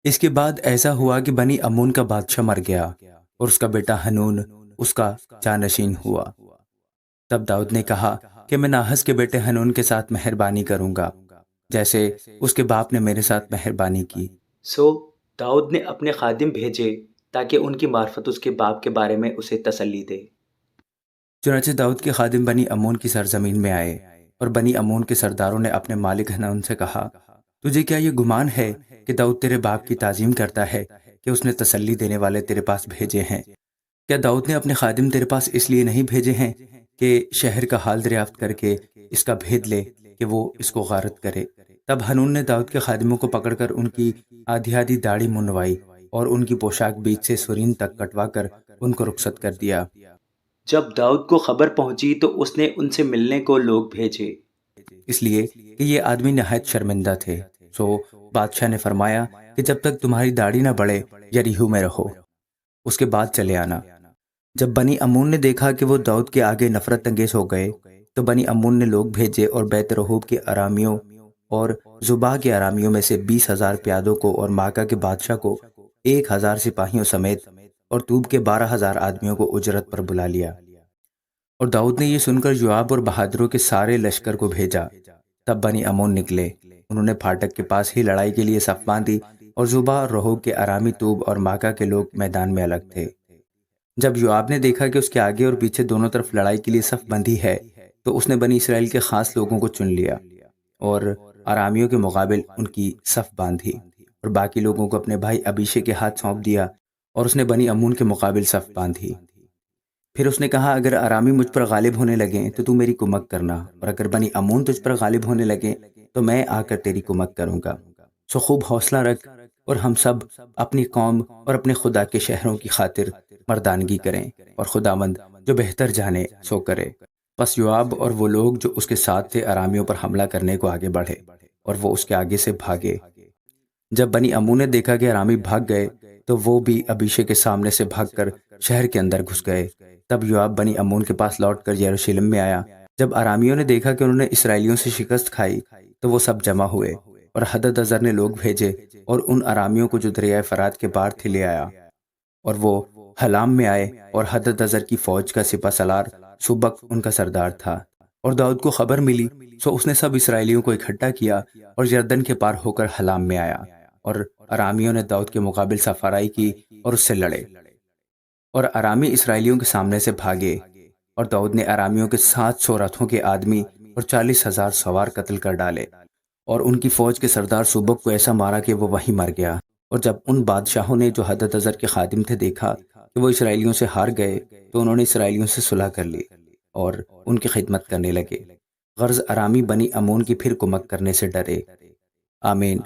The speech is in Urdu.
اس کے بعد ایسا ہوا کہ بنی امون کا بادشاہ مر گیا اور اس کا بیٹا ہنون اس کا جانشین ہوا۔ تب داؤد نے کہا کہ میں ناحس کے بیٹے ہنون کے ساتھ مہربانی کروں گا جیسے اس کے باپ نے میرے ساتھ مہربانی کی۔ سو داؤد نے اپنے خادم بھیجے تاکہ ان کی معرفت اس کے باپ کے بارے میں اسے تسلی دے۔ چنانچہ داؤد کے خادم بنی امون کی سرزمین میں آئے اور بنی امون کے سرداروں نے اپنے مالک ہنون سے کہا، تجھے کیا یہ گمان ہے کہ داؤد تیرے باپ کی تعظیم کرتا ہے کہ اس نے تسلی دینے والے تیرے پاس بھیجے ہیں؟ کیا داؤد نے اپنے خادم تیرے پاس اس لیے نہیں بھیجے ہیں کہ شہر کا حال دریافت کر کے اس کا بھید لے کہ وہ اس کو غارت کرے؟ تب ہنون نے داؤد کے خادموں کو پکڑ کر ان کی آدھی آدھی داڑھی منڈوائی اور ان کی پوشاک بیچ سے سرین تک کٹوا کر ان کو رخصت کر دیا۔ جب داؤد کو خبر پہنچی تو اس نے ان سے ملنے کو لوگ بھیجے۔ اس لیے کہ یہ آدمی نہایت شرمندہ تھے، سو بادشاہ نے فرمایا کہ جب تک تمہاری داڑھی نہ بڑھے یریہو میں رہو، اس کے بعد چلے آنا۔ جب بنی امون نے دیکھا کہ وہ داؤد کے آگے نفرت انگیز ہو گئے تو بنی امون نے لوگ بھیجے اور بیت رہوب کے ارامیوں اور زبا کے ارامیوں میں سے 20,000 پیادوں کو اور ماکہ کے بادشاہ کو 1,000 سپاہیوں سمیت اور طوب کے 12,000 آدمیوں کو اجرت پر بلا لیا۔ اور داؤد نے یہ سن کر یوآب اور بہادروں کے سارے لشکر کو بھیجا۔ تب بنی امون نکلے، انہوں نے پھاٹک کے پاس ہی لڑائی کے لیے صف باندھی اور زبا اور رہوب کے ارامی طوب اور ماکہ کے لوگ میدان میں الگ تھے۔ جب یوآب نے دیکھا کہ اس کے آگے اور پیچھے دونوں طرف لڑائی کے لیے صف بندھی ہے تو اس نے بنی اسرائیل کے خاص لوگوں کو چن لیا اور ارامیوں کے مقابل ان کی صف باندھی اور باقی لوگوں کو اپنے بھائی ابیشے کے ہاتھ سونپ دیا اور اس نے بنی امون کے مقابل صف باندھی۔ پھر اس نے کہا، اگر ارامی مجھ پر غالب ہونے لگیں تو میری کمک کرنا، اور اگر بنی امون تجھ پر غالب ہونے لگیں تو میں آ کر تیری کمک کروں گا۔ سو خوب حوصلہ رکھ اور ہم سب اپنی قوم اور اپنے خدا کے شہروں کی خاطر مردانگی کریں اور خداوند جو بہتر جانے سو کرے۔ پس یوآب اور وہ لوگ جو اس کے ساتھ تھے ارامیوں پر حملہ کرنے کو آگے بڑھے اور وہ اس کے آگے سے بھاگے۔ جب بنی امون نے دیکھا کہ ارامی بھاگ گئے تو وہ بھی ابیشے کے سامنے سے بھاگ کر شہر کے اندر گھس گئے۔ تب یوآب بنی امون کے پاس لوٹ کر یروشلم میں آیا۔ جب ارامیوں نے دیکھا کہ انہوں نے اسرائیلیوں سے شکست کھائی تو وہ سب جمع ہوئے اور ہددزر نے لوگ بھیجے اور ان ارامیوں کو جو دریائے فرات کے پار تھے لے آیا، اور وہ حلام میں آئے اور ہددزر کی فوج کا سپہ سالار سبک ان کا سردار تھا۔ اور داؤد کو خبر ملی سو اس نے سب اسرائیلیوں کو اکٹھا کیا اور یردن کے پار ہو کر حلام میں آیا، اور ارامیوں نے داؤد کے مقابل صف آرائی کی اور اس سے لڑے، اور ارامی اسرائیلیوں کے سامنے سے بھاگے، اور داؤد نے ارامیوں کے 700 رتھوں کے آدمی اور 40,000 سوار قتل کر ڈالے، اور ان کی فوج کے سردار سبک کو ایسا مارا کہ وہ وہیں مر گیا۔ اور جب ان بادشاہوں نے جو ہددزر کے خادم تھے دیکھا کہ وہ اسرائیلیوں سے ہار گئے تو انہوں نے اسرائیلیوں سے صلح کر لی اور ان کی خدمت کرنے لگے، غرض ارامی بنی امون کی پھر کمک کرنے سے ڈرے۔ آمین۔